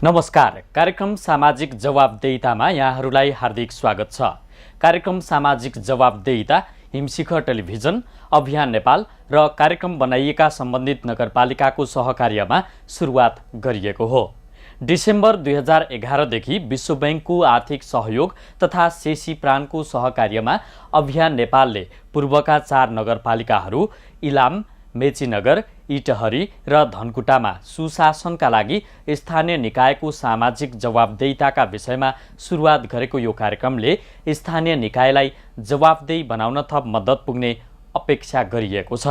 नमस्कार। कार्यक्रम सामाजिक जवाबदेहितामा यहाँहरूलाई हार्दिक स्वागत छ। कार्यक्रम सामाजिक जवाबदेहिता हिमशिखर टेलिभिजन, अभियान नेपाल र कार्यक्रम बनाइएका सम्बन्धित नगरपालिकाको सहकार्यमा सुरुवात गरिएको हो। डिसेम्बर 2011 देखि विश्व बैंकको आर्थिक सहयोग तथा शेशी प्राणको सहकार्यमा अभियान नेपालले पूर्वका 4 नगरपालिकाहरू इलाम, मेचीनगर, इटहरी र धनकुटामा सुशासनका लागि स्थानीय निकायको सामाजिक जवाबदेहिताका विषयमा सुरुवात गरेको यो कार्यक्रमले स्थानीय निकायलाई जवाबदेही बनाउन थप मद्दत पुग्ने अपेक्षा गरिएको छ।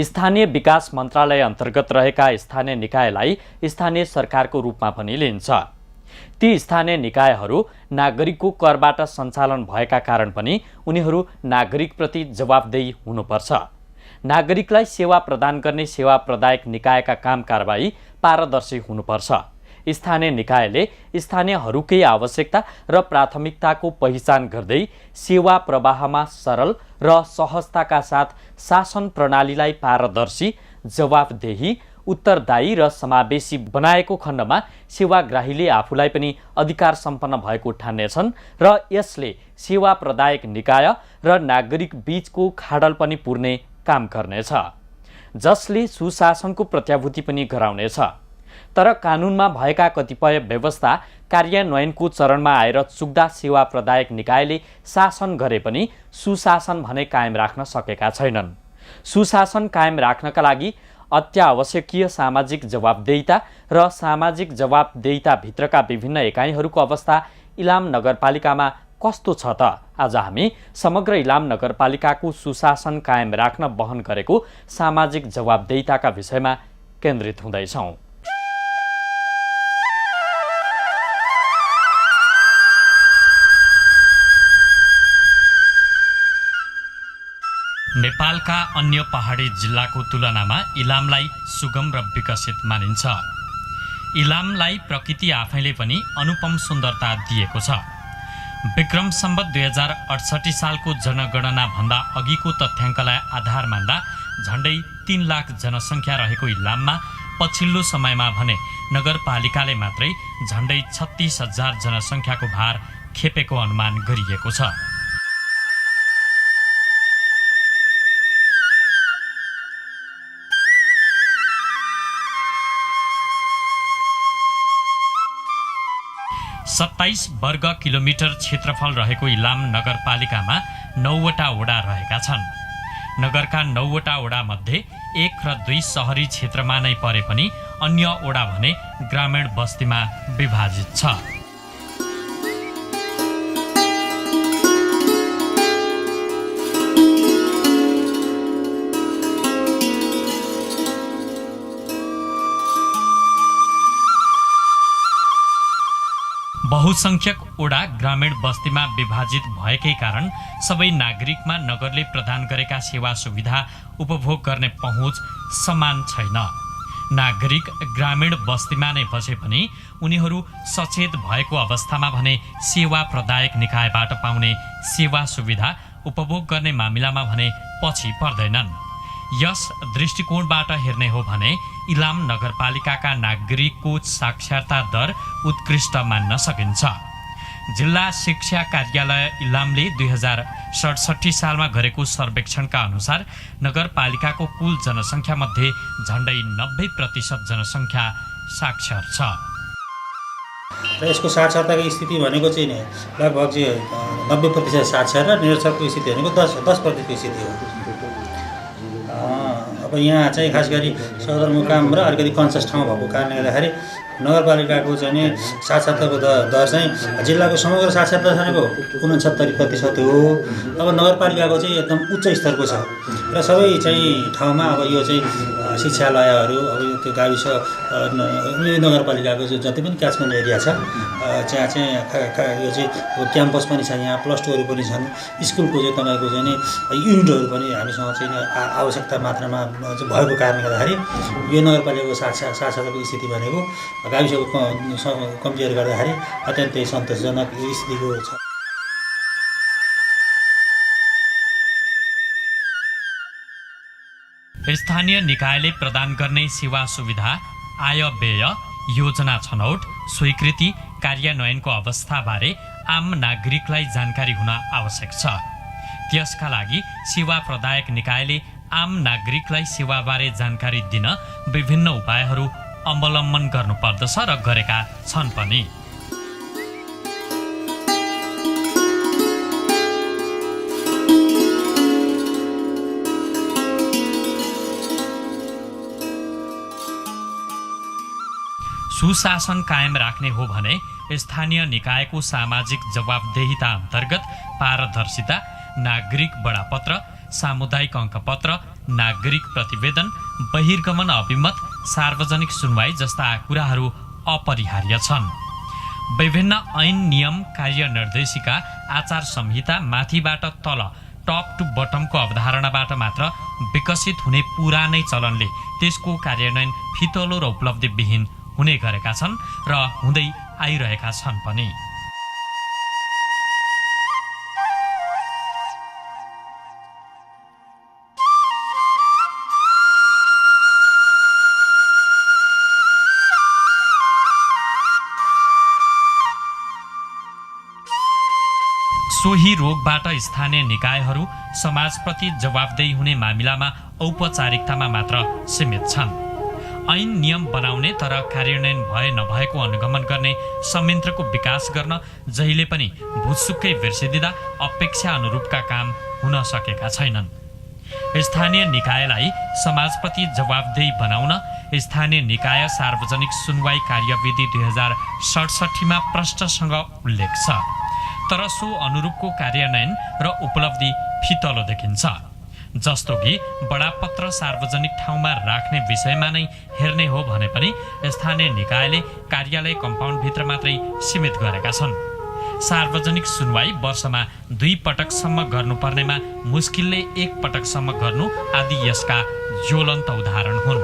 स्थानीय विकास मन्त्रालय अन्तर्गत रहेका स्थानीय निकायलाई स्थानीय सरकारको रूपमा पनि लिन्छ। ती स्थानीय निकायहरू नागरिकको करबाट सञ्चालन भएका कारण पनि उनीहरू नागरिकप्रति जवाबदेही हुनुपर्छ। नागरिकलाई सेवा प्रदान गर्ने सेवा प्रदायक निकायका काम कारबाही पारदर्शी हुनुपर्छ। स्थानीय निकायले स्थानीयहरूकै आवश्यकता र प्राथमिकताको पहिचान गर्दै सेवा प्रवाहमा सरल र सहजताका साथ शासन प्रणालीलाई पारदर्शी, जवाबदेही, उत्तरदायी र समावेशी बनाएको खण्डमा सेवाग्राहीले आफूलाई पनि अधिकार सम्पन्न भएको ठान्नेछन् र यसले सेवा प्रदायक निकाय र नागरिक बीचको खाडल पनि पुर्ने काम गर्नेछ, जसले सुशासनको प्रत्याभूति पनि गराउनेछ। तर कानुनमा भएका कतिपय व्यवस्था कार्यान्वयनको चरणमा आएर चुक्दा सेवा प्रदायक निकायले शासन गरे पनि सुशासन भने कायम राख्न सकेका छैनन्। सुशासन कायम राख्नका लागि अत्यावश्यकीय सामाजिक जवाबदेहिता र सामाजिक जवाबदेहिताभित्रका विभिन्न एकाइहरूको अवस्था इलाम नगरपालिकामा कस्तो छ त? आज हामी समग्र इलाम नगरपालिकाको सुशासन कायम राख्न वहन गरेको सामाजिक जवाबदेहिताका विषयमा केन्द्रित हुँदैछौँ। नेपालका अन्य पहाडी जिल्लाको तुलनामा इलामलाई सुगम र विकसित मानिन्छ। इलामलाई प्रकृति आफैले पनि अनुपम सुन्दरता दिएको छ। विक्रम सम्वत 2068 सालको जनगणना भन्दा अघिको तथ्याङ्कलाई आधार मान्दा झण्डै 3 लाख जनसङ्ख्या रहेको इलाममा पछिल्लो समयमा भने नगरपालिकाले मात्रै झण्डै 36,000 जनसङ्ख्याको भार खेपेको अनुमान गरिएको छ। सत्ताइस वर्ग किलोमिटर क्षेत्रफल रहेको इलाम नगरपालिकामा 9वटा वडा रहेका छन्। नगरका 9वटा वडा मध्ये 1 र 2 शहरी क्षेत्रमा नै परे पनि अन्य वडा भने ग्रामीण बस्तीमा विभाजित छ। बहुसंख्यक वडा ग्रामीण बस्तीमा विभाजित भएकै कारण सबै नागरिकमा नगरले प्रदान गरेका सेवा सुविधा उपभोग गर्ने पहुँच समान छैन। नागरिक ग्रामीण बस्तीमा नै बसे पनि उनीहरू सचेत भएको अवस्थामा भने सेवा प्रदायक निकायबाट पाउने सेवा सुविधा उपभोग गर्ने मामिलामा भने पछि पर्दैनन्। यस दृष्टिकोणबाट हेर्ने हो भने इलाम नगरपालिकाका नागरिकको साक्षरता दर उत्कृष्ट मान्न सकिन्छ। जिल्ला शिक्षा कार्यालय इलामले 2067 सालमा गरेको सर्वेक्षणका अनुसार नगरपालिकाको कुल जनसङ्ख्या मध्ये झण्डै 90% जनसङ्ख्या साक्षर छ। र यसको साक्षरताको स्थिति भनेको चाहिँ लगभग चाहिँ 90% साक्षर र निरक्षरको स्थिति भनेको 10% स्थिति हो। अब यहाँ चाहिँ खास गरी सदरमुकाम र अलिकति कन्सस ठाउँ भएको कारणले गर्दाखेरि नगरपालिकाको चाहिँ साक्षरताको दर चाहिँ जिल्लाको समग्र साक्षरता भनेको 69% हो। अब नगरपालिकाको चाहिँ एकदम उच्च स्तरको छ र सबै चाहिँ ठाउँमा अब यो चाहिँ शिक्षालयहरू, अब त्यो गाविस नगरपालिकाको जति पनि क्याचमेन्ट एरिया छ जहाँ चाहिँ यो चाहिँ क्याम्पस पनि छ, यहाँ +2हरू पनि छन्, स्कुलको चाहिँ तपाईँको चाहिँ नि युनिटहरू पनि हामीसँग चाहिँ आवश्यकता मात्रामा भएको कारणले गर्दाखेरि यो नगरपालिकाको साक्षरताको स्थिति भनेको गाविसको कम्पेयर गर्दाखेरि अत्यन्तै सन्तोषजनक स्थितिको छ। स्थानीय निकायले प्रदान गर्ने सेवा सुविधा, आय व्यय, योजना छनौट, स्वीकृति, कार्यान्वयनको अवस्थाबारे आम नागरिकलाई जानकारी हुन आवश्यक छ। त्यसका लागि सेवा प्रदायक निकायले आम नागरिकलाई सेवाबारे जानकारी दिन विभिन्न उपायहरू अवलम्बन गर्नुपर्दछ र गरेका छन् पनि। सुशासन कायम राख्ने हो भने स्थानीय निकायको सामाजिक जवाबदेहिता अन्तर्गत पारदर्शिता, नागरिक बडापत्र, सामुदायिक अङ्कपत्र, नागरिक प्रतिवेदन, बहिर्गमन अभिमत, सार्वजनिक सुनवाई जस्ता कुराहरू अपरिहार्य छन्। विभिन्न ऐन, नियम, कार्यनिर्देशिका, आचार संहिता माथिबाट तल टप टु बटमको अवधारणाबाट मात्र विकसित हुने पुरानै चलनले त्यसको कार्यान्वयन फितलो र उपलब्धिविहीन हुने गरेका छन् र हुँदै आइरहेका छन् पनि। सोही रोगबाट स्थानीय निकायहरू समाजप्रति जवाबदेही हुने मामिलामा औपचारिकतामा मात्र सीमित छन्। ऐन नियम बनाउने तर कार्यान्वयन भए नभएको अनुगमन गर्ने संयन्त्रको विकास गर्न जहिले पनि भुतसुक्कै बिर्सिदिँदा अपेक्षा अनुरूपका काम हुन सकेका छैनन्। स्थानीय निकायलाई समाजप्रति जवाबदेही बनाउन स्थानीय निकाय सार्वजनिक सुनवाई कार्यविधि 2067 प्रष्टसँग उल्लेख छ, तर सो अनुरूपको कार्यान्वयन र उपलब्धि फितलो देखिन्छ। जस्तो कि बडापत्र सार्वजनिक ठाउँमा राख्ने विषयमा नै हेर्ने हो भने पनि स्थानीय निकायले कार्यालय कम्पाउन्डभित्र मात्रै सीमित गरेका छन्। सार्वजनिक सुनवाई वर्षमा 2 पटकसम्म गर्नुपर्नेमा मुस्किलले 1 पटकसम्म गर्नु आदि यसका ज्वलन्त उदाहरण हुन्।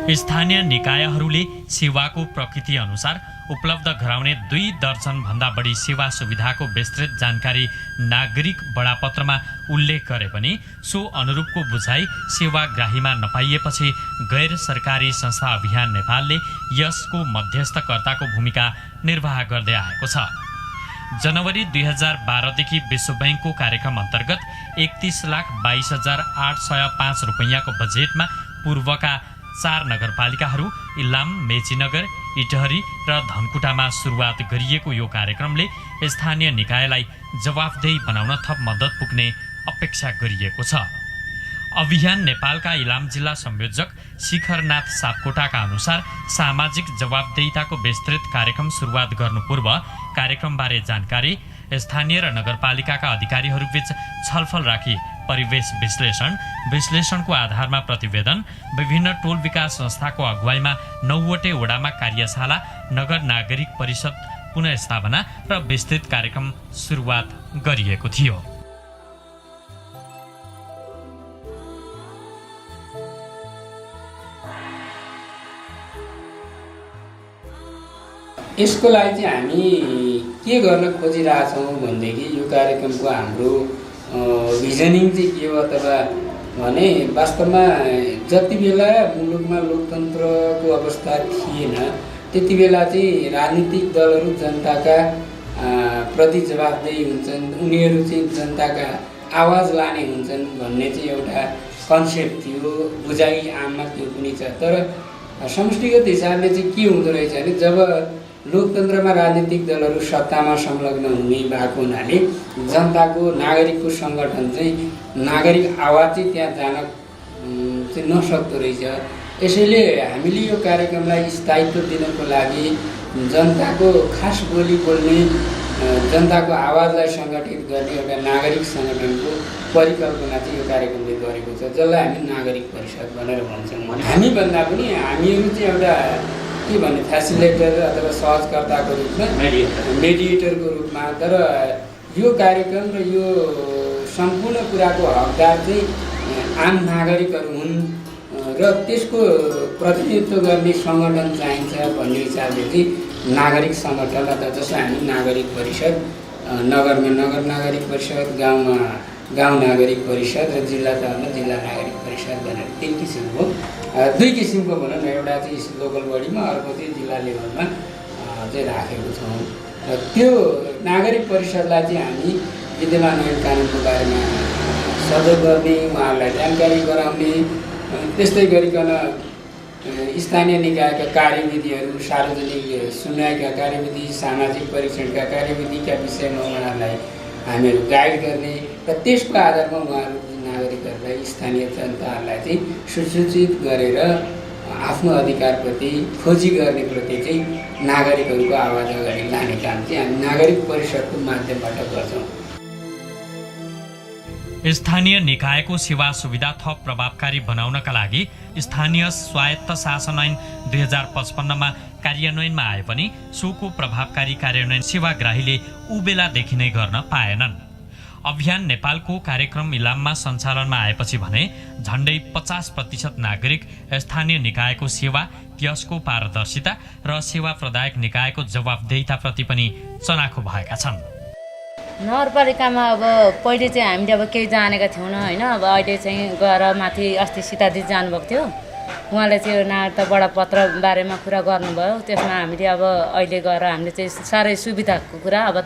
स्थानीय निकायहरूले सेवाको प्रकृति अनुसार उपलब्ध गराउने 2 दर्जनभन्दा बढी सेवा सुविधाको विस्तृत जानकारी नागरिक बडापत्रमा उल्लेख गरे पनि सो अनुरूपको बुझाइ सेवाग्राहीमा नपाइएपछि गैर सरकारी संस्था अभियान नेपालले यसको मध्यस्थकर्ताको भूमिका निर्वाह गर्दै आएको छ। जनवरी 2012 देखि विश्व बैंकको कार्यक्रम अन्तर्गत 31,22,805 रुपैयाँको बजेटमा पूर्वका 4 नगरपालिकाहरू इलाम, मेचीनगर, इटहरी र धनकुटामा सुरुवात गरिएको यो कार्यक्रमले स्थानीय निकायलाई जवाफदेही बनाउन थप मद्दत पुग्ने अपेक्षा गरिएको छ। अभियान नेपालका इलाम जिल्ला संयोजक शिखरनाथ सापकोटाका अनुसार सामाजिक जवाबदेहिताको विस्तृत कार्यक्रम सुरुवात गर्नु पूर्व कार्यक्रमबारे जानकारी, स्थानीय र नगरपालिकाका अधिकारीहरूबीच छलफल राखी परिवेश विश्लेषणको आधारमा प्रतिवेदन, विभिन्न टोल विकास संस्थाको अगुवाईमा 9वटै वडामा कार्यशाला, नगर नागरिक परिषद पुनर्स्थापना र विस्तृत कार्यक्रम सुरुवात गरिएको थियो। यसको लागि चाहिँ हामी के गर्न खोजिरहेछौँ भनेदेखि यो कार्यक्रमको हाम्रो भिजनिङ चाहिँ के हो अथवा भने वास्तवमा जति बेला मुलुकमा लोकतन्त्रको अवस्था थिएन त्यति बेला चाहिँ राजनीतिक दलहरू जनताका प्रति जवाफदेही हुन्छन्, उनीहरू चाहिँ जनताका आवाज लाने हुन्छन् भन्ने चाहिँ एउटा कन्सेप्ट थियो, बुझाइ आममा त्यो पनि छ। तर समष्टिगत हिसाबले चाहिँ के हुँदो रहेछ भने जब लोकतन्त्रमा राजनीतिक दलहरू सत्तामा संलग्न हुने भएको हुनाले जनताको नागरिकको सङ्गठन चाहिँ नागरिक आवाज चाहिँ त्यहाँ जान चाहिँ नसक्दो रहेछ। यसैले हामीले यो कार्यक्रमलाई स्थायित्व दिनको लागि जनताको खास बोली बोल्ने, जनताको आवाजलाई सङ्गठित गर्ने एउटा नागरिक सङ्गठनको परिकल्पना चाहिँ यो कार्यक्रमले गरेको छ, जसलाई हामी नागरिक परिषद भनेर भन्छौँ। हामी भन्दा पनि हामीहरू चाहिँ एउटा के भन्ने फेसिलिटेटर अथवा सहजकर्ताको रूपमा, मेडिएटरको रूपमा, तर यो कार्यक्रम र यो सम्पूर्ण कुराको हकदार चाहिँ आम नागरिकहरू हुन् र त्यसको प्रतिनिधित्व गर्ने सङ्गठन चाहिन्छ भन्ने हिसाबले चाहिँ नागरिक सङ्गठन अथवा जसलाई हामी नागरिक परिषद नगरमा नगर नागरिक परिषद, गाउँमा गाउँ नागरिक परिषद र जिल्ला तहमा जिल्ला नागरिक परिषद भनेर 3 किसिमको 2 किसिमको भनौँ न, एउटा चाहिँ लोकल बडीमा, अर्को चाहिँ जिल्ला लेभलमा चाहिँ राखेको छौँ। र त्यो नागरिक परिषदलाई चाहिँ हामी विद्यमान ऐन कानुनको बारेमा सजग गर्ने, उहाँहरूलाई जानकारी गराउने, त्यस्तै गरिकन स्थानीय निकायका कार्यविधिहरू, सार्वजनिक सुनवाईका कार्यविधि, सामाजिक परीक्षणका कार्यविधिका विषयमा उहाँहरूलाई हामीहरू गाइड गर्ने र त्यसको आधारमा उहाँहरू नागरिकहरूलाई, स्थानीय जनताहरूलाई चाहिँ सुसूचित गरेर आफ्नो अधिकारप्रति खोजी गर्ने प्रति चाहिँ नागरिकहरूको आवाज अगाडि लाने काम चाहिँ हामी नागरिक परिषदको माध्यमबाट गर्छौँ। स्थानीय निकायको सेवा सुविधा थप प्रभावकारी बनाउनका लागि स्थानीय स्वायत्त शासन ऐन 2055मा कार्यान्वयनमा आए पनि सोको प्रभावकारी कार्यान्वयन सेवाग्राहीले उबेलादेखि नै गर्न पाएनन्। अभियान नेपालको कार्यक्रम इलाममा सञ्चालनमा आएपछि भने झन्डै 50% नागरिक स्थानीय निकायको सेवा, त्यसको पारदर्शिता र सेवा प्रदायक निकायको जवाफदेहिताप्रति पनि चनाखो भएका छन्। नगरपालिकामा अब पहिले चाहिँ हामीले अब केही जानेका थिएनौँ होइन। अब अहिले चाहिँ गएर माथि अस्ति सीतादी जानुभएको थियो, उहाँले चाहिँ नागरिकता बडापत्र बारेमा कुरा गर्नुभयो। त्यसमा हामीले अब अहिले गएर हामीले चाहिँ साह्रै सुविधाको कुरा, अब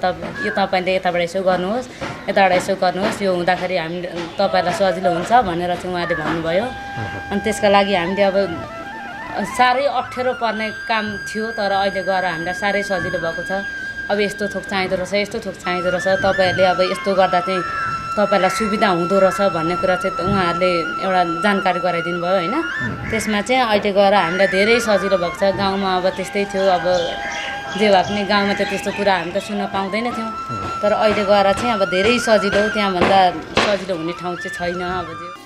यो तपाईँले यताबाट यसो गर्नुहोस्, यताबाट यसो गर्नुहोस्, यो हुँदाखेरि हामी तपाईँलाई सजिलो हुन्छ भनेर चाहिँ उहाँले भन्नुभयो। अनि त्यसका लागि हामीले अब साह्रै अप्ठ्यारो पर्ने काम थियो, तर अहिले गएर हामीलाई साह्रै सजिलो भएको छ। अब यस्तो थोक चाहिँदो रहेछ, यस्तो थोक चाहिँदो रहेछ, तपाईँहरूले अब यस्तो गर्दा चाहिँ तपाईँलाई सुविधा हुँदो रहेछ भन्ने कुरा चाहिँ उहाँहरूले एउटा जानकारी गराइदिनु भयो होइन। त्यसमा चाहिँ अहिले गएर हामीलाई धेरै सजिलो भएको छ। गाउँमा अब त्यस्तै थियो, अब जे भए पनि गाउँमा त त्यस्तो कुरा हामी त सुन्न पाउँदैन थियौँ, तर अहिले गएर चाहिँ अब धेरै सजिलो, त्यहाँभन्दा सजिलो हुने ठाउँ चाहिँ छैन। अब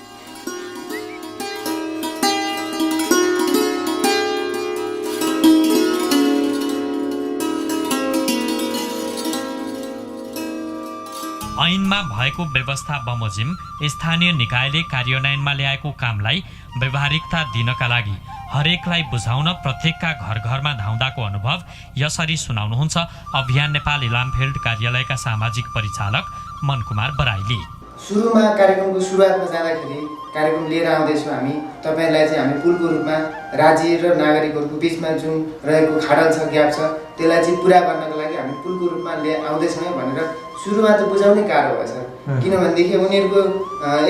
ऐनमा भएको व्यवस्था बमोजिम स्थानीय निकायले कार्यान्वयनमा ल्याएको कामलाई व्यवहारिकता दिनका लागि हरेकलाई बुझाउन प्रत्येकका घर घरमा धाउँदाको अनुभव यसरी सुनाउनुहुन्छ अभियान नेपाल इलामफिल्ड कार्यालयका सामाजिक परिचालक मनकुमार बराइली। सुरुमा कार्यक्रमको सुरुवातमा जाँदाखेरि कार्यक्रम लिएर आउँदैछौँ हामी, तपाईँहरूलाई चाहिँ हामी पुलको रूपमा राज्य र नागरिकहरूको बिचमा जुन रहेको खाडल छ, ग्याप छ, त्यसलाई चाहिँ पुरा गर्नको लागि हामी पुलको रूपमा आउँदैछौँ भनेर सुरुमा त बुझाउनै गाह्रो भएछ। किनभनेदेखि उनीहरूको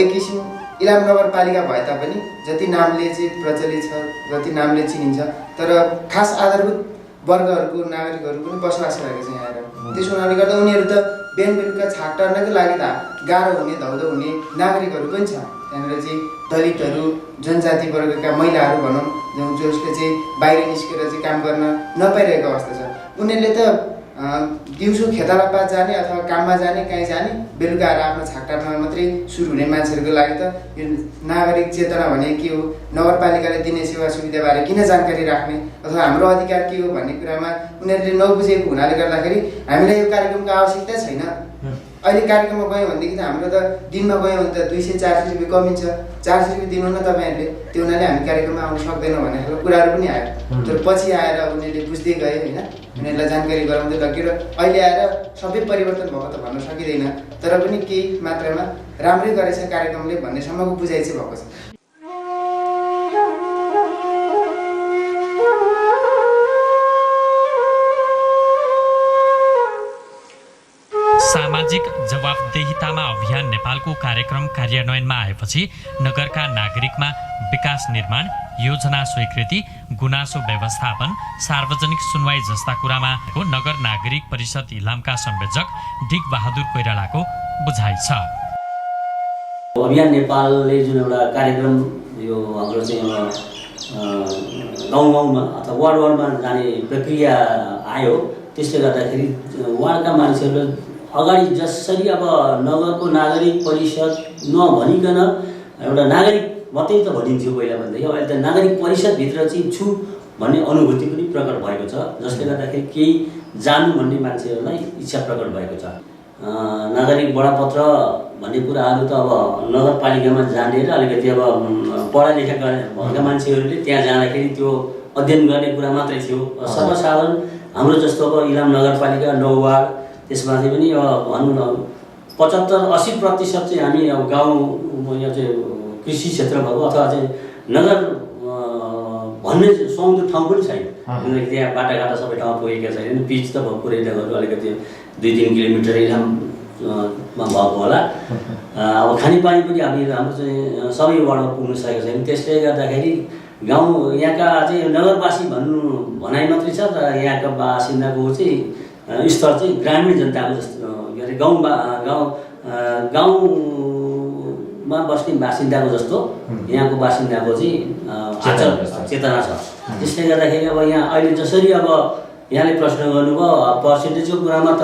एक किसिम इलाम नगरपालिका भए तापनि जति नामले चाहिँ प्रचलित छ, जति नामले चिनिन्छ, तर खास आधारभूत वर्गहरूको नागरिकहरू पनि बसोबास गरेको छ यहाँ आएर। त्यसो हुनाले गर्दा उनीहरू त बिहान बेलुका छाक टार्नकै लागि त गाह्रो हुने, धौधो हुने नागरिकहरू पनि छ। त्यहाँनिर चाहिँ दलितहरू, जनजाति वर्गका महिलाहरू भनौँ, जसले चाहिँ बाहिर निस्केर चाहिँ काम गर्न नपाइरहेको अवस्था छ। उनीहरूले त दिउँसो खेतालापात जाने अथवा काममा जाने, कहीँ जाने, बेलुका आएर आफ्नो छाक टार्नमा मात्रै सुरु हुने मान्छेहरूको लागि त यो नागरिक चेतना भने के हो, नगरपालिकाले दिने सेवा सुविधाबारे किन जानकारी राख्ने अथवा हाम्रो अधिकार के हो भन्ने कुरामा उनीहरूले नबुझेको हुनाले गर्दाखेरि हामीलाई यो कार्यक्रमको आवश्यकता छैन। अहिले कार्यक्रममा गयौँ भनेदेखि त हाम्रो त दिनमा गयौँ भने त 200-400 रुपियाँ कमिन्छ, 400 रुपियाँ दिनु न तपाईँहरूले, त्यो हुनाले हामी कार्यक्रममा आउनु सक्दैनौँ भन्ने खालको कुराहरू पनि आयो। तर पछि आएर उनीहरूले बुझ्दै गए होइन, उनीहरूलाई जानकारी गराउँदै लग्यो र अहिले आएर सबै परिवर्तन भएको त भन्न सकिँदैन, तर पनि केही मात्रामा राम्रै गरेछ कार्यक्रमले भन्नेसम्मको बुझाइ चाहिँ भएको छ। सामाजिक जवाफदेहितामा अभियान नेपालको कार्यक्रम कार्यान्वयनमा आएपछि नगरका नागरिकमा विकास निर्माण, योजना स्वीकृति, गुनासो व्यवस्थापन, सार्वजनिक सुनवाई जस्ता कुरामा नगर नागरिक परिषद इलामका संयोजक डिक बहादुर कोइरालाको बुझाइ छ। अभियान नेपालले जुन एउटा कार्यक्रम यो हाम्रो चाहिँ गाउँ गाउँमा अथवा वार्ड वार्डमा जाने प्रक्रिया आयो, त्यसले गर्दाखेरि वार्डका मान्छेहरूले अगाडि जसरी अब नगरको नागरिक परिषद नभनिकन एउटा नागरिक मात्रै त भनिन्थ्यो पहिला भन्दाखेरि, अहिले त नागरिक परिषदभित्र चाहिँ छु भन्ने अनुभूति पनि प्रकट भएको छ, जसले गर्दाखेरि केही जानु भन्ने मान्छेहरूलाई इच्छा प्रकट भएको छ। नागरिक बडापत्र भन्ने कुराहरू त अब नगरपालिकामा जानेर अलिकति अब पढालेखा भएका मान्छेहरूले त्यहाँ जाँदाखेरि त्यो अध्ययन गर्ने कुरा मात्रै थियो। सर्वसाधारण हाम्रो जस्तो अब इलाम नगरपालिका 9 वार्ड, त्यसमा चाहिँ पनि अब भनौँ न 75-80% चाहिँ हामी अब गाउँ यहाँ चाहिँ कृषि क्षेत्र भएको अथवा चाहिँ नगर भन्ने सुहाउँदो ठाउँ पनि छैन। किनकि त्यहाँ बाटाघाटा सबै ठाउँमा पुगेका छैनन्। पिच त भएको पुरैदाहरू अलिकति 2-3 किलोमिटर इलाममा भएको होला। अब खानेपानी पनि हाम्रो चाहिँ सबै वार्डमा पुग्न सकेको छैन। त्यसले गर्दाखेरि गाउँ यहाँका चाहिँ नगरवासी भनाइ मात्रै छ तर यहाँका बासिन्दाको चाहिँ स्तर चाहिँ ग्रामीण जनताको जस्तो के अरे गाउँमा बस्ने बासिन्दाको जस्तो यहाँको बासिन्दाको चाहिँ आचार चेतना छ। त्यसले गर्दाखेरि अब यहाँ अहिले जसरी अब यहाँले प्रश्न गर्नुभयो पर्सेन्टेजको कुरामा त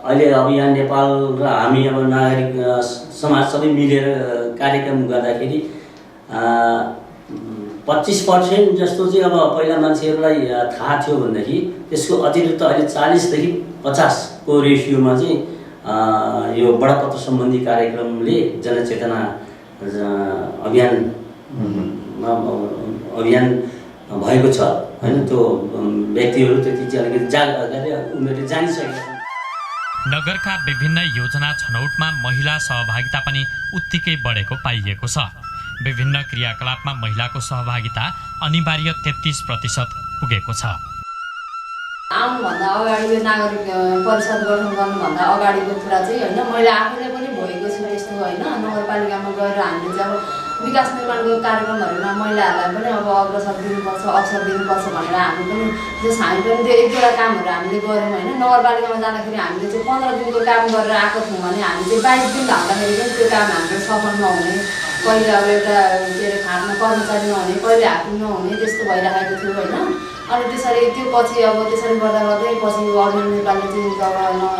अहिले अब यहाँ नेपाल र हामी अब नागरिक समाज सबै मिलेर कार्यक्रम गर्दाखेरि 25% जस्तो चाहिँ अब पहिला मान्छेहरूलाई थाहा थियो भनेदेखि त्यसको अतिरिक्त अहिले 40 देखि 50 को रेसियोमा चाहिँ यो बडापत्र सम्बन्धी कार्यक्रमले जनचेतना अभियान भएको छ हैन। त्यो व्यक्तिहरू त्यति चाहिँ अलिकति उनीहरूले जानिसकेका छन्। नगरका विभिन्न योजना छनौटमा महिला सहभागिता पनि उत्तिकै बढेको पाइएको छ। विभिन्न क्रियाकलापमा महिलाको सहभागिता अनिवार्य 33% पुगेको छ। आउनुभन्दा अगाडि यो नागरिक परिषद गठन गर्नुभन्दा अगाडिको कुरा चाहिँ होइन मैले आफैले पनि भएको छु यस्तो होइन। नगरपालिकामा गएर हामीले चाहिँ अब विकास निर्माणको कार्यक्रमहरूमा महिलाहरूलाई पनि अब अग्रसर दिनुपर्छ अवसर दिनुपर्छ भनेर हामी पनि हामी पनि त्यो एक दुईवटा कामहरू हामीले गऱ्यौँ होइन। नगरपालिकामा जाँदाखेरि हामीले चाहिँ 15 दिनको काम गरेर आएको थियौँ भने हामी चाहिँ 22 दिन लाग्दाखेरि पनि त्यो काम हाम्रो सफल नहुने, कहिले अब एउटा के अरे खाना कर्मचारी नहुने, कहिले हाकिम नहुने त्यस्तो भइरहेको थियो होइन। अनि त्यसरी त्यो पछि अब त्यसरी गर्दा गर्दै पछि अरुण नेपालले चाहिँ जब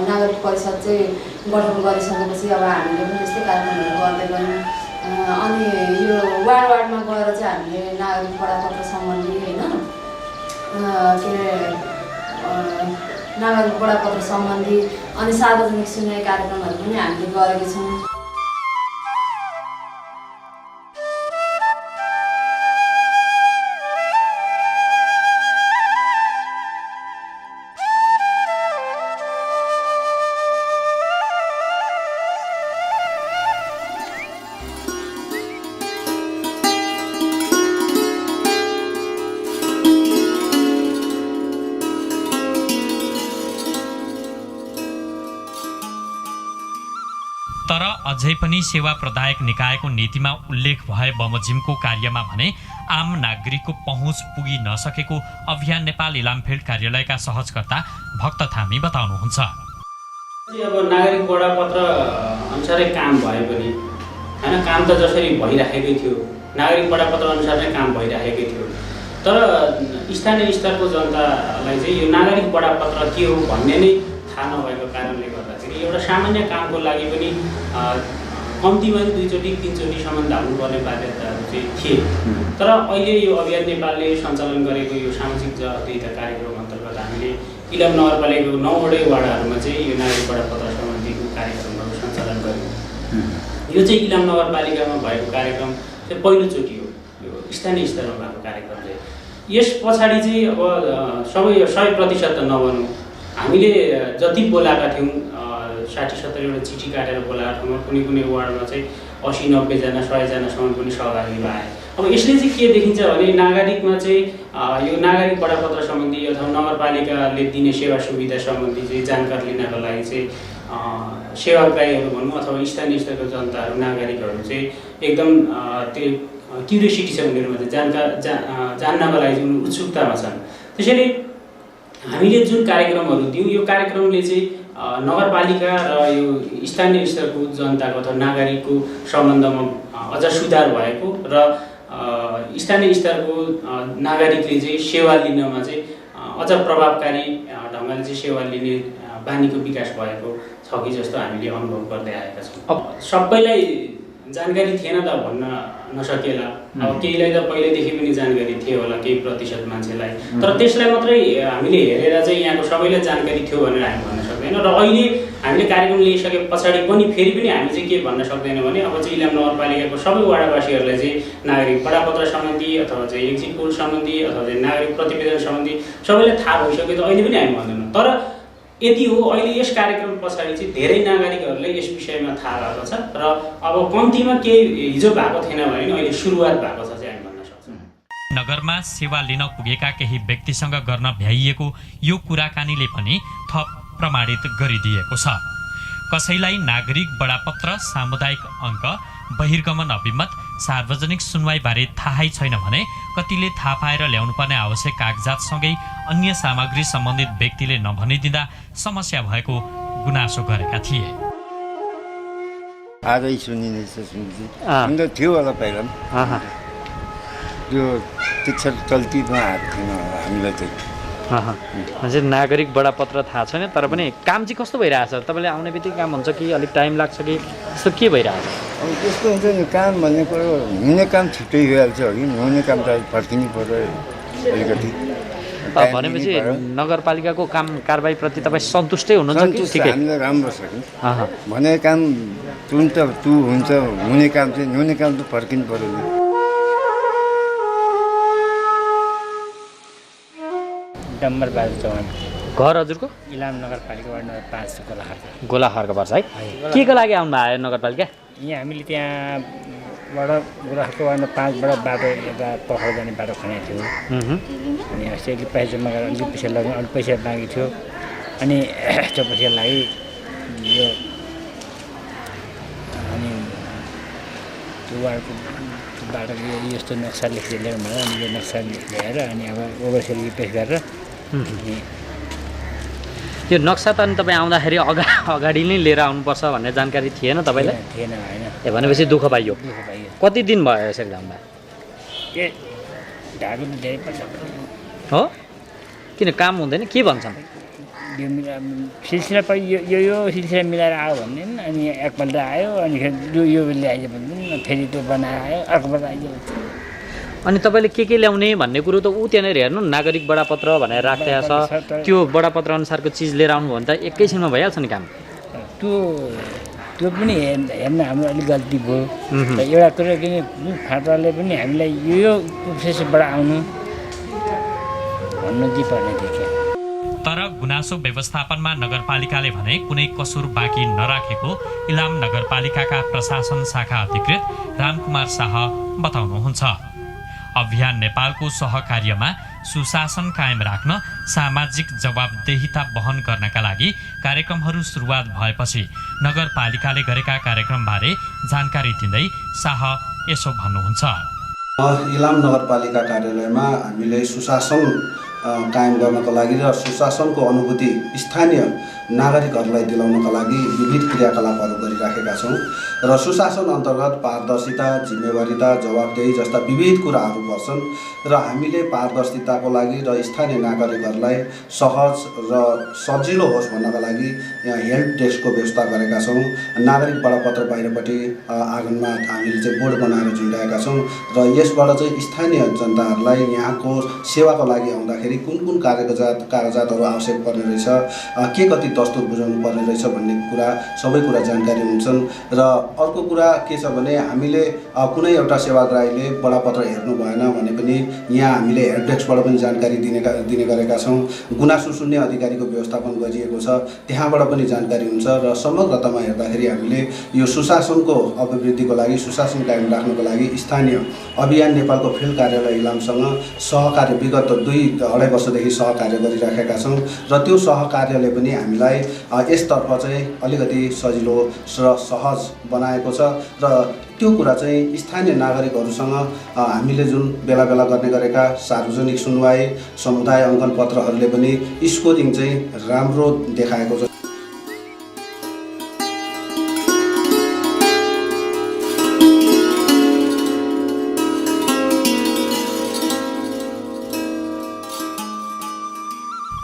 नागरिक परिषद चाहिँ गठन गरिसकेपछि अब हामीले पनि त्यस्तै कार्यक्रमहरू गर्दै गयौँ। अनि यो वार्डमा गएर चाहिँ हामीले नागरिक बडापत्र सम्बन्धी होइन के अरे नागरिक बडापत्र सम्बन्धी अनि सार्वजनिक सुनाइ कार्यक्रमहरू पनि हामीले गरेका छौँ। तर अझै पनि सेवा प्रदायक निकायको नीतिमा उल्लेख भए बमोजिमको कार्यमा भने आम नागरिकको पहुँच पुगी नसकेको अभियान नेपाल इलामफिल्ड कार्यालयका सहजकर्ता भक्त थामी बताउनुहुन्छ। अब नागरिक बडापत्र अनुसारै काम भए पनि होइन काम त जसरी भइराखेकै थियो नागरिक बडापत्र अनुसार नै काम भइराखेकै थियो। तर स्थानीय स्तरको जनतालाई चाहिँ यो नागरिक बडापत्र के हो भन्ने नै थाहा नभएको कारणले गर्दाखेरि एउटा सामान्य कामको लागि पनि कम्तीमा 2-3चोटिसम्म धाउनुपर्ने बाध्यताहरू चाहिँ थिए। तर अहिले यो अभियान नेपालले सञ्चालन गरेको यो सामाजिक जवाबदेहिता कार्यक्रम अन्तर्गत हामीले इलाम नगरपालिकाको 9वटै वार्डहरूमा चाहिँ यो नागरिक बडापत्र सम्बन्धीको कार्यक्रमहरू सञ्चालन गऱ्यौँ। यो चाहिँ इलाम नगरपालिकामा भएको कार्यक्रम चाहिँ पहिलोचोटि हो यो स्थानीय स्तरमा भएको कार्यक्रम चाहिँ। यस पछाडि चाहिँ अब सबै 100% त नभनौँ हामीले जति बोलाएका थियौँ 60-70 चिठी काटेर बोलाएको ठाउँमा कुनै वार्डमा चाहिँ 80-90 जना 100 जनासम्म पनि सहभागी भए। अब यसले चाहिँ के देखिन्छ भने नागरिकमा चाहिँ यो नागरिक बडापत्र सम्बन्धी अथवा नगरपालिकाले दिने सेवा सुविधा सम्बन्धी चाहिँ जानकारी लिनको लागि चाहिँ सेवाग्राहीहरू भनौँ अथवा स्थानीय स्तरको जनताहरू नागरिकहरू चाहिँ एकदम त्यो क्युरियोसिटी छ उनीहरूमा चाहिँ जान्नको लागि जुन उत्सुकतामा छन्। त्यसैले हामीले जुन कार्यक्रमहरू दियौँ यो कार्यक्रमले चाहिँ नगरपालिका र यो स्थानीय स्तरको जनताको अथवा नागरिकको सम्बन्धमा अझ सुधार भएको र स्थानीय स्तरको नागरिकले चाहिँ सेवा लिनमा चाहिँ अझ प्रभावकारी ढङ्गले चाहिँ सेवा लिने बानीको विकास भएको छ कि जस्तो हामीले अनुभव गर्दै आएका छौँ। अब सबैलाई जानकारी थिएन त भन्न नसकेला। अब केहीलाई त पहिल्यैदेखि पनि जानकारी थियो होला केही प्रतिशत मान्छेलाई। तर त्यसलाई मात्रै हामीले हेरेर चाहिँ यहाँको सबैलाई जानकारी थियो भनेर हामी भन्न सक्दैन। र अहिले हामीले कार्यक्रम लिइसके पछाडि पनि फेरि पनि हामी चाहिँ के भन्न सक्दैनौँ भने अब चाहिँ इलाम नगरपालिकाको सबै वार्डवासीहरूलाई चाहिँ नागरिक बडापत्र सम्बन्धी अथवा चाहिँ एक्जिट पोल सम्बन्धी अथवा चाहिँ नागरिक प्रतिवेदन सम्बन्धी सबैलाई थाहा भइसक्यो त अहिले पनि हामी भन्दैनौँ। तर यदि हो अहिले यस कार्यक्रम पछाडि चाहिँ धेरै नागरिकहरूले यस विषयमा थाहा भएको छ र अब कम्तीमा केही हिजो भएको थिएन भने अहिले सुरुवात भएको छ चाहिँ हामी भन्न सक्छौँ। नगरमा सेवा लिन पुगेका केही व्यक्तिसँग गर्न भ्याइएको यो कुराकानीले पनि थप प्रमाणित गरिदिएको छ। कसैलाई नागरिक बडापत्र, सामुदायिक अङ्क, बहिर्गमन अभिमत, सार्वजनिक सुनवाईबारे थाहै छैन भने कतिले थाहा पाएर ल्याउनुपर्ने आवश्यक कागजातसँगै अन्य सामग्री सम्बन्धित व्यक्तिले नभनिदिँदा समस्या भएको गुनासो गरेका थिए। आजै सुनिँदैछ सुन्नु त थियो होला पहिला त्यो शिक्षा चल्तीमा आएको थिएन हामीलाई चाहिँ। हजुर नागरिक बडापत्र थाहा छैन तर पनि काम चाहिँ कस्तो भइरहेछ? तपाईँले आउने बित्तिकै काम हुन्छ कि अलिक टाइम लाग्छ कि यस्तो के भइरहेछ? अब त्यस्तो हुन्छ नि काम भन्ने कुरो हुने काम छिट्टै भइहाल्छ कि नहुने काम त फर्किनु पर्यो अलिकति। भनेपछि नगरपालिकाको काम कारबाहीप्रति तपाईँ सन्तुष्टै हुनुहुन्छ कि ठिकै? हामीलाई राम्रो छ कि भने काम तुरन्त हुन्छ, हुने काम चाहिँ नहुने काम त फर्किनु पर्यो नि। डम्बर बहादुर चौहान। घर हजुरको? इलाम नगरपालिका वार्ड नम्बर 5 गोलाखर्क। गोलाखर्क पर्छ है। के को लागि आउनु भयो नगरपालिका? यहाँ हामीले त्यहाँबाट गोलाखर्क वार्ड नम्बर 5बाट बाटो यता पखर जाने बाटो खनेको थियो अनि अस्ति अलिक पैसा जम्मा गरेर अलिक पैसा लाग्यो, अलिक पैसा बाँकी थियो अनि त्यो पैसा लागि यो अनि त्यो वार्डको बाटोको यस्तो नक्सा लेखेर ल्याउनु भयो अनि यो नक्सा ल्याएर अनि अब ओभरसियल पेस गरेर त्यो नक्सा त अनि तपाईँ आउँदाखेरि अगाडि नै लिएर आउनुपर्छ भन्ने जानकारी थिएन तपाईँलाई? थिएन होइन। ए भनेपछि दुःख पाइयो। कति दिन भयो यसरी जाँदा? ए ढाको त धेरै पर्छ हो? किन काम हुँदैन के भन्छन्? यो सिलसिला पनि यो सिलसिला मिलाएर आयो भन्ने अनि एकपल्ट आयो अनि यो ल्याइदियो भन्दैन फेरि त्यो बनाएर आयो अर्कोपल्ट आइदियो। अनि तपाईँले के ल्याउने भन्ने कुरो त ऊ त्यहाँनिर हेर्नु नागरिक बडापत्र भनेर राखेको छ, त्यो बडापत्र अनुसारको चिज लिएर आउनु भने त एकैछिनमा भइहाल्छ नि काम। त्यो पनि हेर्न हाम्रो अलिक गल्ती भयो। एउटा कुरो किन फाटाले पनि हामीलाई यो प्रोसेसबाट आउनु भन्नु दिइपर्ने थियो क्या। तर गुनासो व्यवस्थापनमा नगरपालिकाले भने कुनै कसुर बाँकी नराखेको इलाम नगरपालिकाका प्रशासन शाखा अधिकृत रामकुमार शाह बताउनुहुन्छ। अभियान नेपालको सहकार्यमा सुशासन कायम राख्न सामाजिक जवाबदेहिता वहन गर्नका लागि कार्यक्रमहरू सुरुवात भएपछि नगरपालिकाले गरेका कार्यक्रमबारे जानकारी दिँदै शाह यसो भन्नुहुन्छ। इलाम नगरपालिका कार्यालयमा हामीले सुशासन कायम गर्नको लागि र सुशासनको अनुभूति स्थानीय नागरिकहरूलाई दिलाउनका लागि विविध क्रियाकलापहरू गरिराखेका छौँ र सुशासन अन्तर्गत पारदर्शिता, जिम्मेवारिता, जवाबदेही जस्ता विविध कुराहरू पर्छन् र हामीले पारदर्शिताको लागि र स्थानीय नागरिकहरूलाई सहज र सजिलो होस् भन्नका लागि यहाँ हेल्प डेस्कको व्यवस्था गरेका छौँ। नागरिक बडापत्र बाहिरपट्टि आँगनमा हामीले चाहिँ बोर्ड बनाएर झुन्डाएका छौँ र यसबाट चाहिँ स्थानीय जनताहरूलाई यहाँको सेवाको लागि आउँदाखेरि कुन कागजातहरू आवश्यक पर्ने रहेछ, के कति दस्तुर बुझाउनु पर्ने रहेछ भन्ने कुरा सबै कुरा जानकारी हुन्छन्। र अर्को कुरा के छ भने हामीले कुनै एउटा सेवाग्राहीले बडापत्र हेर्नु भएन भने पनि यहाँ हामीले हेल्प डेस्कबाट पनि जानकारी दिने गरेका छौँ। गुनासो सुन्ने अधिकारीको व्यवस्थापन गरिएको छ, त्यहाँबाट पनि जानकारी हुन्छ र समग्रतामा हेर्दाखेरि हामीले यो सुशासनको अभिवृद्धिको लागि, सुशासन कायम राख्नको लागि स्थानीय अभियान नेपालको फिल्ड कार्यालय इलामसँग सहकार्य विगत 2-2.5 वर्षदेखि सहकार्य गरिराखेका छौँ र त्यो सहकार्यले पनि हामीलाई यसतर्फ चाहिँ अलिकति सजिलो र सहज बनाएको छ र त्यो कुरा चाहिँ स्थानीय नागरिकहरूसँग हामीले जुन बेला बेला गर्ने गरेका सार्वजनिक सुनवाई, समुदाय अङ्कन पत्रहरूले पनि स्कोरिङ चाहिँ राम्रो देखाएको छ।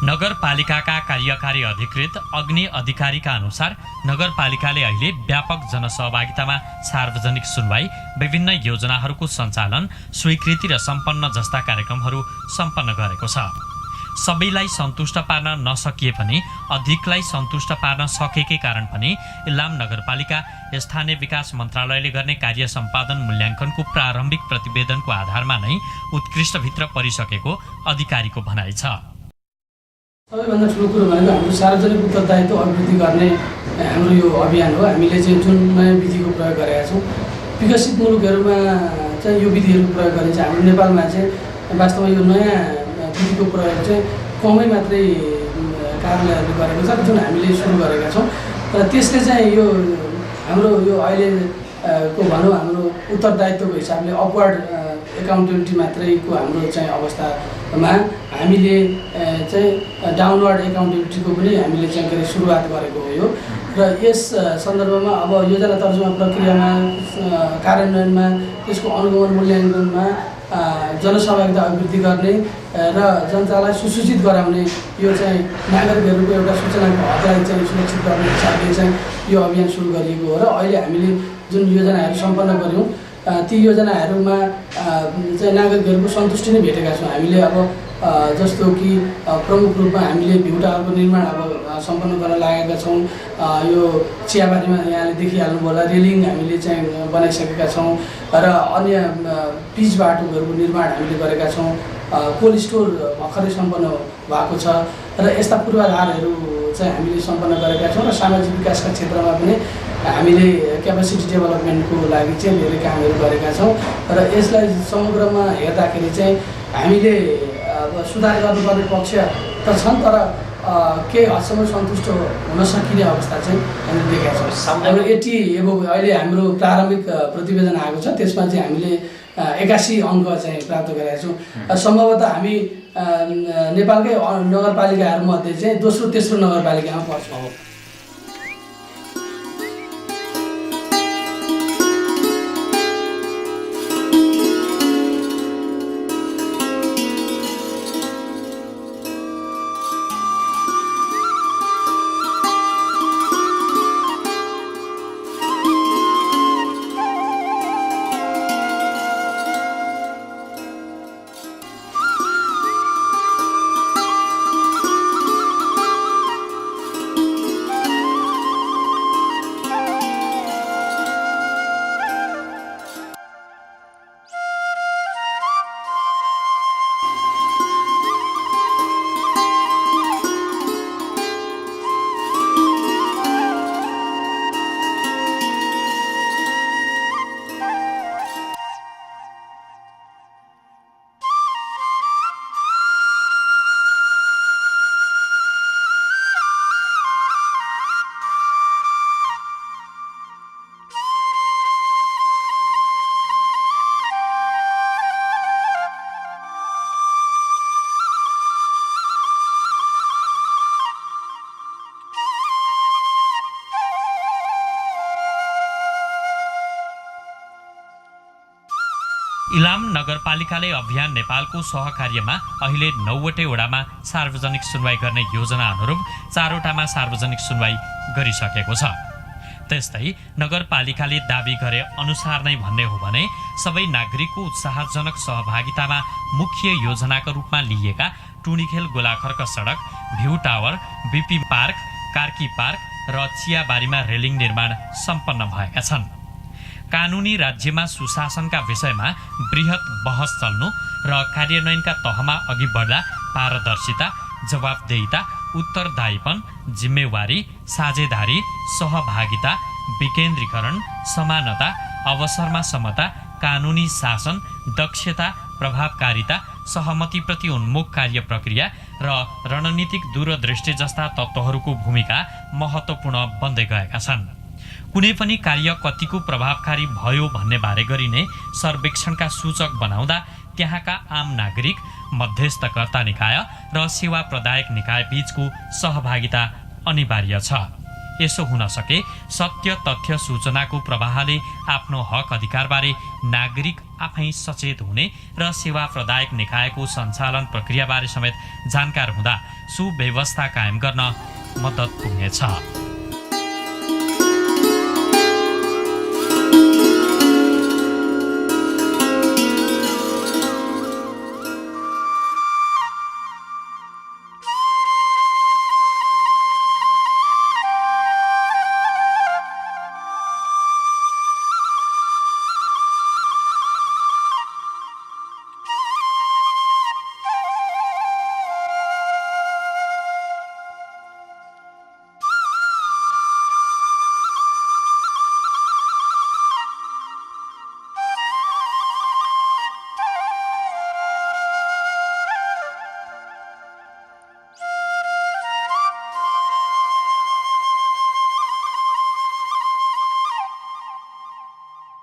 नगरपालिकाका कार्यकारी अधिकृत अग्नि अधिकारीका अनुसार नगरपालिकाले अहिले व्यापक जनसहभागितामा सार्वजनिक सुनवाई, विभिन्न योजनाहरूको सञ्चालन, स्वीकृति र सम्पन्न जस्ता कार्यक्रमहरू सम्पन्न गरेको छ। सबैलाई सन्तुष्ट पार्न नसकिए पनि अधिकलाई सन्तुष्ट पार्न सकेकै कारण पनि इलाम नगरपालिका स्थानीय विकास मन्त्रालयले गर्ने कार्य सम्पादन मूल्याङ्कनको प्रारम्भिक प्रतिवेदनको आधारमा नै उत्कृष्टभित्र परिसकेको अधिकारीको भनाइ छ। सबैभन्दा ठुलो कुरो भनेको हाम्रो सार्वजनिक उत्तरदायित्व अभिवृद्धि गर्ने हाम्रो यो अभियान हो। हामीले चाहिँ जुन नयाँ विधिको प्रयोग गरेका छौँ, विकसित मुलुकहरूमा चाहिँ यो विधिहरूको प्रयोग गरिन्छ। हाम्रो नेपालमा चाहिँ वास्तवमा यो नयाँ विधिको प्रयोग चाहिँ कमै मात्रै कार्यालयहरूले गरेको छ, जुन हामीले सुरु गरेका छौँ। र त्यसले चाहिँ यो हाम्रो यो अहिले को भनौँ हाम्रो उत्तरदायित्वको हिसाबले अपवर्ड एकाउन्टेबिलिटी मात्रैको हाम्रो चाहिँ अवस्थामा हामीले चाहिँ डाउनवर्ड एकाउन्टेबिलिटीको पनि हामीले चाहिँ के अरे सुरुवात गरेको हो यो। र यस सन्दर्भमा अब योजना तर्जुमा प्रक्रियामा कार्यान्वयनमा त्यसको अनुगमन मूल्याङ्कनमा जनसहभागिता अभिवृद्धि गर्ने र जनतालाई सुसूचित गराउने यो चाहिँ नागरिकहरूको एउटा सूचनाको हकलाई चाहिँ सुरक्षित गर्ने हिसाबले चाहिँ यो अभियान सुरु गरिएको हो। र अहिले हामीले जुन योजनाहरू सम्पन्न गऱ्यौँ ती योजनाहरूमा चाहिँ नागरिकहरूको सन्तुष्टि नै भेटेका छौँ हामीले। अब जस्तो कि प्रमुख रूपमा हामीले भ्यू टावरको निर्माण अब सम्पन्न गर्न लागेका छौँ। यो चियाबारीमा यहाँले देखिहाल्नुभयो होला, रेलिङ हामीले चाहिँ बनाइसकेका छौँ र अन्य पिच बाटोहरूको निर्माण हामीले गरेका छौँ। कोल्ड स्टोर भर्खरै सम्पन्न भएको छ र यस्ता पूर्वाधारहरू चाहिँ हामीले सम्पन्न गरेका छौँ। र सामाजिक विकासका क्षेत्रमा पनि हामीले क्यापेसिटी डेभलपमेन्टको लागि चाहिँ धेरै कामहरू गरेका छौँ। र यसलाई समग्रमा हेर्दाखेरि चाहिँ हामीले अब सुधार गर्नुपर्ने पक्ष त छन्, तर केही हदसम्म सन्तुष्ट हुन सकिने अवस्था चाहिँ हामीले देखेका छौँ। अब 80 एबो अहिले हाम्रो प्रारम्भिक प्रतिवेदन आएको छ, त्यसमा चाहिँ हामीले 81 अङ्क चाहिँ प्राप्त गरेका छौँ। सम्भवतः हामी नेपालकै नगरपालिकाहरूमध्ये चाहिँ दोस्रो तेस्रो नगरपालिकामा पर्छौँ। इलाम नगरपालिकाले अभियान नेपालको सहकार्यमा अहिले 9वटै वडामा सार्वजनिक सुनवाई गर्ने योजना अनुरूप 4वटामा सार्वजनिक सुनवाई गरिसकेको छ। त्यस्तै नगरपालिकाले दाबी गरे अनुसार नै भन्ने हो भने सबै नागरिकको उत्साहजनक सहभागितामा मुख्य योजनाका रूपमा लिइएका टुणीखेल गोलाखर्क सडक, view tower, BP park, Karki park र चियाबारीमा रेलिङ निर्माण सम्पन्न भएका छन्। कानुनी राज्यमा सुशासनका विषयमा बृहत बहस चल्नु र कार्यान्वयनका तहमा अघि बढ्दा पारदर्शिता, जवाबदेहिता, उत्तरदायीपन, जिम्मेवारी, साझेदारी, सहभागिता, विकेन्द्रीकरण, समानता, अवसरमा समता, कानुनी शासन, दक्षता, प्रभावकारिता, सहमतिप्रति उन्मुख कार्य प्रक्रिया र रणनीतिक दूरदृष्टि जस्ता तत्त्वहरूको भूमिका महत्त्वपूर्ण बन्दै गएका छन्। कुनै पनि कार्य कतिको प्रभावकारी भयो भन्ने बारे गरिने सर्वेक्षणका सूचक बनाउँदा त्यहाँका आम नागरिक, मध्यस्थकर्ता निकाय र सेवा प्रदायक निकाय बीचको सहभागिता अनिवार्य छ। यसो हुन सके सत्य तथ्य सूचनाको प्रवाहले आफ्नो हक अधिकारबारे नागरिक आफै सचेत हुने र सेवा प्रदायक निकायको सञ्चालन प्रक्रियाबारे समेत जानकार हुँदा सुव्यवस्था कायम गर्न मद्दत पुग्नेछ।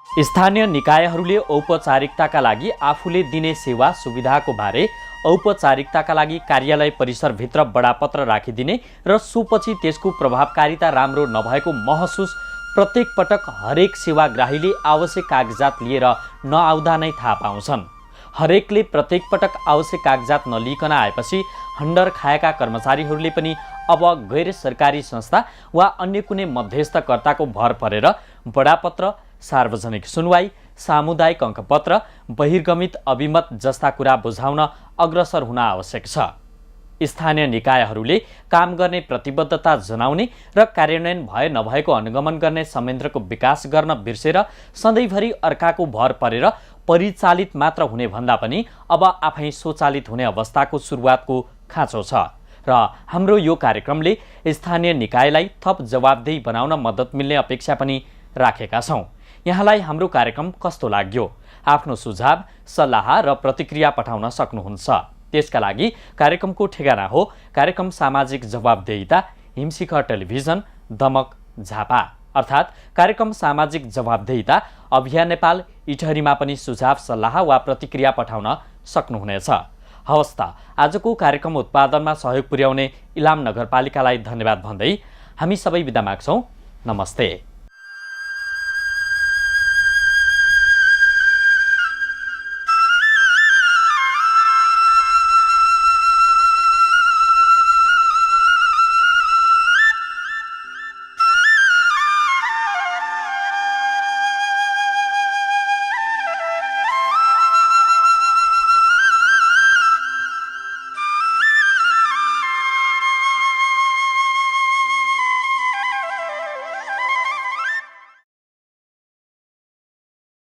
स्थानीय निकायहरूले औपचारिकताका लागि आफूले दिने सेवा सुविधाको बारे औपचारिकताका लागि कार्यालय परिसरभित्र बडापत्र राखिदिने र सोपछि त्यसको प्रभावकारिता राम्रो नभएको महसुस प्रत्येक पटक हरेक सेवाग्राहीले आवश्यक कागजात लिएर नआउँदा नै थाहा पाउँछन्। हरेकले प्रत्येक पटक आवश्यक कागजात नलिकन आएपछि हन्डर खाएका कर्मचारीहरूले पनि अब गैर सरकारी संस्था वा अन्य कुनै मध्यस्थकर्ताको भर परेर बडापत्र, सार्वजनिक सुनवाई, सामुदायिक अङ्कपत्र, बहिर्गमित अभिमत जस्ता कुरा बुझाउन अग्रसर हुन आवश्यक छ। स्थानीय निकायहरूले काम गर्ने प्रतिबद्धता जनाउने र कार्यान्वयन भए नभएको अनुगमन गर्ने संयन्त्रको विकास गर्न बिर्सेर सधैँभरि अर्काको भर परेर परिचालित मात्र हुने भन्दा पनि अब आफै स्वचालित हुने अवस्थाको सुरुवातको खाँचो छ र हाम्रो यो कार्यक्रमले स्थानीय निकायलाई थप जवाबदेही बनाउन मद्दत मिल्ने अपेक्षा पनि राखेका छौँ। यहाँलाई हाम्रो कार्यक्रम कस्तो लाग्यो? आफ्नो सुझाव, सल्लाह र प्रतिक्रिया पठाउन सक्नुहुन्छ। त्यसका लागि कार्यक्रमको ठेगाना हो कार्यक्रम सामाजिक जवाबदेहिता, हिमशिखर टेलिभिजन, दमक, झापा। अर्थात् कार्यक्रम सामाजिक जवाबदेहिता अभियान नेपाल इटहरीमा पनि सुझाव, सल्लाह वा प्रतिक्रिया पठाउन सक्नुहुनेछ। हवस् त, आजको कार्यक्रम उत्पादनमा सहयोग पुर्याउने इलाम नगरपालिकालाई धन्यवाद भन्दै हामी सबै बिदा माग्छौँ। नमस्ते।